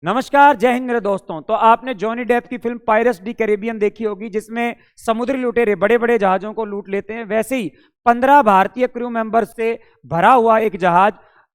नमस्कार, जय हिंद मेरे दोस्तों। तो आपने जॉनी डेप की फिल्म पायरेट्स दी कैरेबियन देखी होगी, जिसमें समुद्री लुटेरे बड़े बड़े जहाजों को लूट लेते हैं। वैसे ही 15 भारतीय क्रू मेंबर्स से भरा हुआ एक जहाज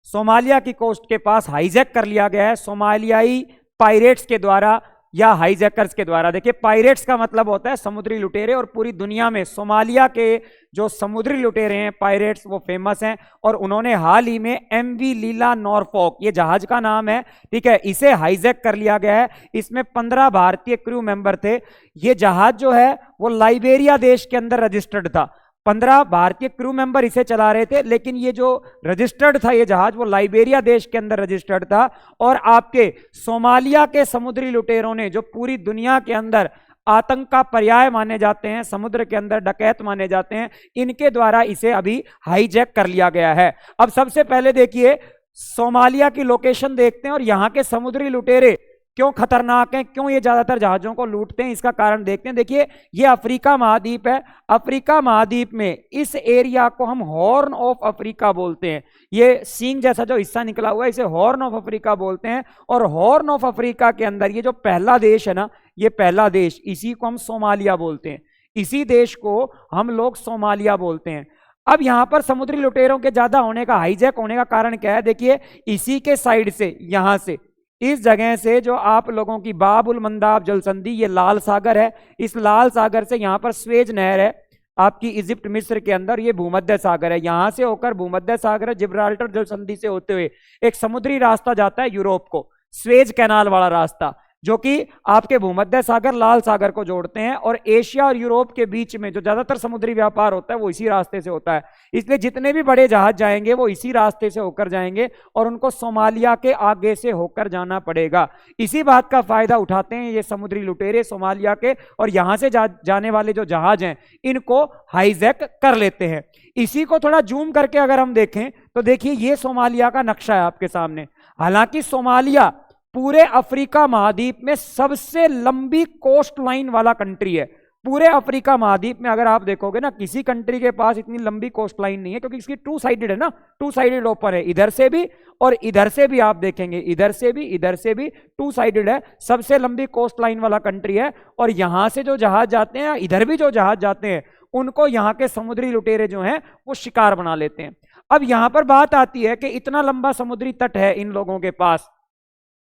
सोमालिया की कोस्ट के पास हाईजैक कर लिया गया है सोमालियाई पायरेट्स के द्वारा या हाईजैकर्स के द्वारा। देखिए, पायरेट्स का मतलब होता है समुद्री लुटेरे, और पूरी दुनिया में सोमालिया के जो समुद्री लुटेरे हैं पायरेट्स वो फेमस हैं। और उन्होंने हाल ही में एमवी लीला नॉरफॉक, ये जहाज का नाम है, ठीक है, इसे हाईजैक कर लिया गया है। इसमें 15 भारतीय क्रू मेंबर थे। ये जहाज जो है वो लाइबेरिया देश के अंदर रजिस्टर्ड था। 15 भारतीय क्रू मेंबर इसे चला रहे थे, लेकिन ये जो रजिस्टर्ड था ये जहाज वो लाइबेरिया देश के अंदर रजिस्टर्ड था। और आपके सोमालिया के समुद्री लुटेरों ने, जो पूरी दुनिया के अंदर आतंक का पर्याय माने जाते हैं, समुद्र के अंदर डकैत माने जाते हैं, इनके द्वारा इसे अभी हाईजैक कर लिया गया है। अब सबसे पहले देखिए, सोमालिया की लोकेशन देखते हैं और यहां के समुद्री लुटेरे क्यों खतरनाक हैं, क्यों ये ज्यादातर जहाजों को लूटते हैं, इसका कारण देखते हैं। देखिए, ये अफ्रीका महाद्वीप है। अफ्रीका महाद्वीप में इस एरिया को हम हॉर्न ऑफ अफ्रीका बोलते हैं। ये सींग जैसा जो हिस्सा निकला हुआ है, इसे हॉर्न ऑफ अफ्रीका बोलते हैं। और हॉर्न ऑफ अफ्रीका के अंदर ये जो पहला देश है ना, ये पहला देश, इसी को हम सोमालिया बोलते हैं। इसी देश को हम लोग सोमालिया बोलते हैं। अब यहां पर समुद्री लुटेरों के ज्यादा होने का, हाईजैक होने का कारण क्या है? देखिए, इसी के साइड से, यहां से, इस जगह से जो आप लोगों की बाब उल मंदाब जलसंधि, ये लाल सागर है, इस लाल सागर से यहां पर स्वेज नहर है आपकी इजिप्ट मिस्र के अंदर, ये भूमध्य सागर है। यहां से होकर भूमध्य सागर, जिब्राल्टर जलसंधि से होते हुए एक समुद्री रास्ता जाता है यूरोप को, स्वेज कैनाल वाला रास्ता, जो कि आपके भूमध्य सागर लाल सागर को जोड़ते हैं। और एशिया और यूरोप के बीच में जो ज्यादातर समुद्री व्यापार होता है वो इसी रास्ते से होता है। इसलिए जितने भी बड़े जहाज जाएंगे वो इसी रास्ते से होकर जाएंगे और उनको सोमालिया के आगे से होकर जाना पड़ेगा। इसी बात का फायदा उठाते हैं ये समुद्री लुटेरे सोमालिया के, और यहां से जाने वाले जो जहाज हैं इनको हाईजैक कर लेते हैं। इसी को थोड़ा जूम करके अगर हम देखें तो देखिए, ये सोमालिया का नक्शा है आपके सामने। हालांकि सोमालिया पूरे अफ्रीका महाद्वीप में सबसे लंबी कोस्ट लाइन वाला कंट्री है। पूरे अफ्रीका महाद्वीप में अगर आप देखोगे ना, किसी कंट्री के पास इतनी लंबी कोस्ट लाइन नहीं है, क्योंकि इसकी टू साइडेड है ना, टू साइडेड ओपन है, इधर से भी और इधर से भी। आप देखेंगे इधर से भी, इधर से भी टू साइडेड है, सबसे लंबी कोस्ट लाइन वाला कंट्री है। और यहां से जो जहाज जाते हैं, इधर भी जो जहाज जाते हैं, उनको यहां के समुद्री लुटेरे जो हैं वो शिकार बना लेते हैं। अब यहां पर बात आती है कि इतना लंबा समुद्री तट है इन लोगों के पास,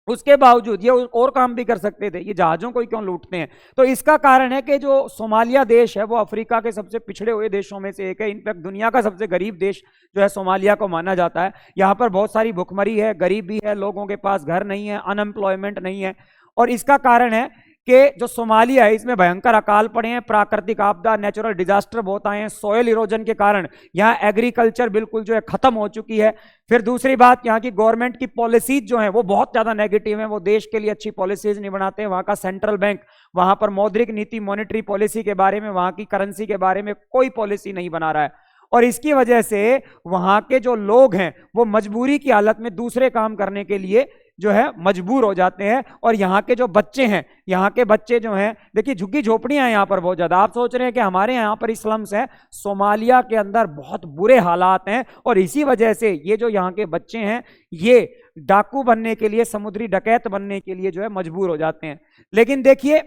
उसके बावजूद ये और काम भी कर सकते थे, ये जहाजों को ही क्यों लूटते हैं? तो इसका कारण है कि जो सोमालिया देश है वो अफ्रीका के सबसे पिछड़े हुए देशों में से एक है। इनफैक्ट दुनिया का सबसे गरीब देश जो है सोमालिया को माना जाता है। यहाँ पर बहुत सारी भुखमरी है, गरीबी है, लोगों के पास घर नहीं है, अनएम्प्लॉयमेंट नहीं है। और इसका कारण है कि जो सोमालिया है इसमें भयंकर अकाल पड़े हैं, प्राकृतिक आपदा, नेचुरल डिजास्टर बहुत आए हैं, सॉयल इरोजन के कारण यहाँ एग्रीकल्चर बिल्कुल जो है खत्म हो चुकी है। फिर दूसरी बात, यहाँ की गवर्नमेंट की पॉलिसीज जो हैं वो बहुत ज्यादा नेगेटिव हैं, वो देश के लिए अच्छी पॉलिसीज नहीं बनाते हैं। वहाँ का सेंट्रल बैंक, वहाँ पर मौद्रिक नीति, मॉनेटरी पॉलिसी के बारे में, वहाँ की करेंसी के बारे में कोई पॉलिसी नहीं बना रहा है। और इसकी वजह से वहाँ के जो लोग हैं वो मजबूरी की हालत में दूसरे काम करने के लिए जो है मजबूर हो जाते हैं। और यहाँ के जो बच्चे हैं, यहाँ के बच्चे जो हैं, देखिए झुग्गी झोपड़ियां हैं यहाँ पर बहुत ज्यादा। आप सोच रहे हैं कि हमारे यहाँ पर स्लम्स हैं, सोमालिया के अंदर बहुत बुरे हालात हैं। और इसी वजह से ये जो यहाँ के बच्चे हैं ये डाकू बनने के लिए, समुद्री डकैत बनने के लिए जो है मजबूर हो जाते हैं। लेकिन देखिए,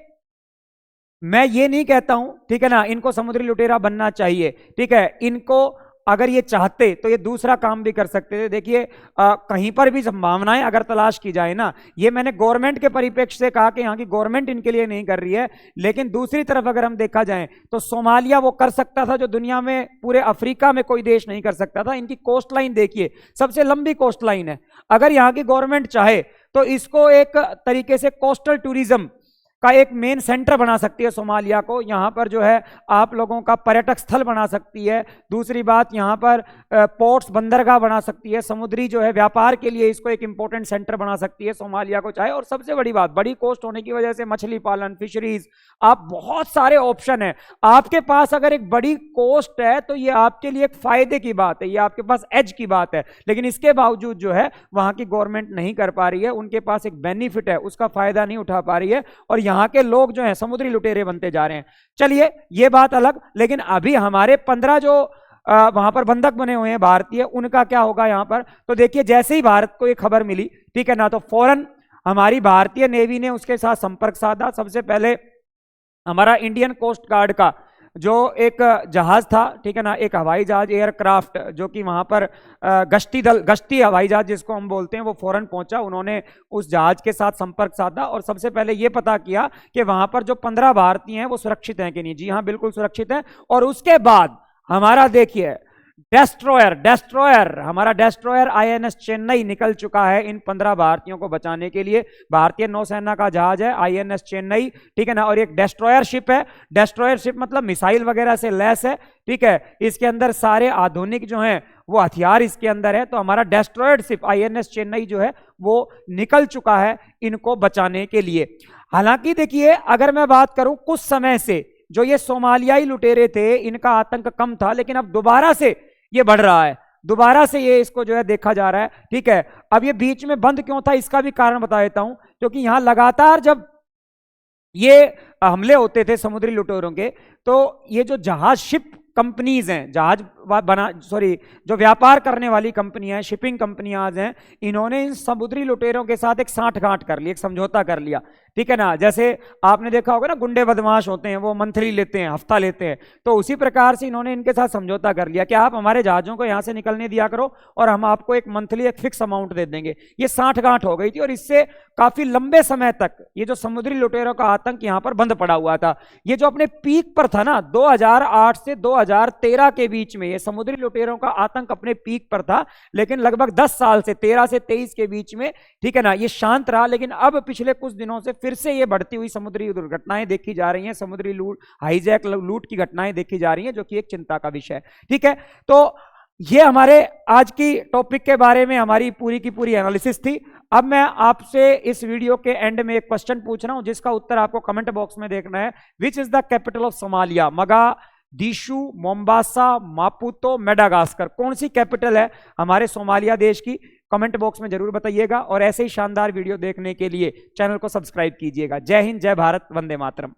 मैं ये नहीं कहता हूं, ठीक है ना, इनको समुद्री लुटेरा बनना चाहिए, ठीक है। इनको अगर ये चाहते तो ये दूसरा काम भी कर सकते थे। देखिए, कहीं पर भी संभावनाएं अगर तलाश की जाए ना, ये मैंने गवर्नमेंट के परिप्रेक्ष्य से कहा कि यहाँ की गवर्नमेंट इनके लिए नहीं कर रही है, लेकिन दूसरी तरफ अगर हम देखा जाए तो सोमालिया वो कर सकता था जो दुनिया में, पूरे अफ्रीका में कोई देश नहीं कर सकता था। इनकी कोस्ट लाइन देखिए, सबसे लंबी कोस्ट लाइन है। अगर यहाँ की गवर्नमेंट चाहे तो इसको एक तरीके से कोस्टल टूरिज्म का एक मेन सेंटर बना सकती है सोमालिया को। यहाँ पर जो है आप लोगों का पर्यटक स्थल बना सकती है। दूसरी बात, यहाँ पर पोर्ट्स, बंदरगाह बना सकती है, समुद्री जो है व्यापार के लिए इसको एक इंपॉर्टेंट सेंटर बना सकती है सोमालिया को चाहे। और सबसे बड़ी बात, बड़ी कोस्ट होने की वजह से मछली पालन, फिशरीज, आप बहुत सारे ऑप्शन है आपके पास। अगर एक बड़ी कोस्ट है तो ये आपके लिए एक फायदे की बात है, ये आपके पास एज की बात है। लेकिन इसके बावजूद जो है वहां की गवर्नमेंट नहीं कर पा रही है, उनके पास एक बेनिफिट है उसका फायदा नहीं उठा पा रही है, और यहाँ के लोग जो हैं समुद्री लुटेरे बनते जा रहे हैं। चलिए ये बात अलग, लेकिन अभी हमारे 15 जो वहां पर बंधक बने हुए हैं भारतीय, उनका क्या होगा यहाँ पर? तो देखिए, जैसे ही भारत को ये खबर मिली, ठीक है ना, तो फौरन हमारी भारतीय नेवी ने उसके साथ संपर्क साधा। सबसे पहले हमारा इंडियन कोस्ट गार्ड का जो एक जहाज था, ठीक है ना, एक हवाई जहाज एयरक्राफ्ट, जो कि वहां पर गश्ती हवाई जहाज जिसको हम बोलते हैं, वो फौरन पहुंचा। उन्होंने उस जहाज के साथ संपर्क साधा और सबसे पहले ये पता किया कि वहां पर जो 15 भारतीय हैं वो सुरक्षित हैं कि नहीं। जी हाँ, बिल्कुल सुरक्षित हैं। और उसके बाद हमारा देखिए डेस्ट्रॉयर हमारा डेस्ट्रॉयर आईएनएस चेन्नई निकल चुका है इन 15 भारतीयों को बचाने के लिए। भारतीय नौसेना का जहाज है आईएनएस चेन्नई, ठीक है ना। और एक डेस्ट्रॉयर शिप है। डेस्ट्रॉयर शिप मतलब मिसाइल वगैरह से लैस है, ठीक है। इसके अंदर सारे आधुनिक जो हैं वो हथियार इसके अंदर है। तो हमारा डेस्ट्रॉयड शिप आईएनएस चेन्नई जो है वो निकल चुका है इनको बचाने के लिए। हालांकि देखिए, अगर मैं बात करूं, कुछ समय से जो ये सोमालियाई लुटेरे थे इनका आतंक कम था, लेकिन अब दोबारा से ये बढ़ रहा है, दोबारा से ये इसको जो है देखा जा रहा है, ठीक है। अब ये बीच में बंद क्यों था इसका भी कारण बता देता हूं, क्योंकि यहां लगातार जब ये हमले होते थे समुद्री लुटेरों के, तो ये जो जहाज शिप कंपनीज हैं, जो व्यापार करने वाली कंपनियां हैं, शिपिंग कंपनियां हैं, इन्होंने इन समुद्री लुटेरों के साथ एक साठगांठ कर ली, एक समझौता कर लिया, ठीक है ना। जैसे आपने देखा होगा ना, गुंडे बदमाश होते हैं वो मंथली लेते हैं, हफ्ता लेते हैं, तो उसी प्रकार से इन्होंने इनके साथ समझौता कर लिया कि आप हमारे जहाजों को यहां से निकलने दिया करो और हम आपको एक मंथली एक फिक्स अमाउंट दे देंगे। ये साठगांठ हो गई थी और इससे काफी लंबे समय तक ये जो समुद्री लुटेरों का आतंक यहां पर बंद पड़ा हुआ था। ये जो अपने पीक पर था ना, 2008 से 2013 के बीच में ये समुद्री लुटेरों का आतंक अपने पीक पर था, लेकिन लगभग 10 साल से 13 से 23 के बीच में, ठीक है ना, ये शांत रहा। लेकिन अब पिछले कुछ दिनों से फिर से ये बढ़ती हुई समुद्री दुर्घटनाएं देखी जा रही हैं, समुद्री लूट, हाईजैक लूट की घटनाएं देखी जा रही हैं, जो कि एक चिंता का विषय है, ठीक है। तो ये हमारे आज की टॉपिक के बारे में हमारी पूरी की पूरी एनालिसिस थी। अब मैं आपसे इस वीडियो के एंड में एक क्वेश्चन पूछ रहा हूं जिसका उत्तर आपको कमेंट बॉक्स में देखना है। Which is the capital of Somalia? Mogadishu, Mombasa, Maputo, Madagascar, कौन सी कैपिटल है हमारे सोमालिया देश की? कमेंट बॉक्स में जरूर बताइएगा और ऐसे ही शानदार वीडियो देखने के लिए चैनल को सब्सक्राइब कीजिएगा। जय हिंद, जय भारत, वंदे मातरम।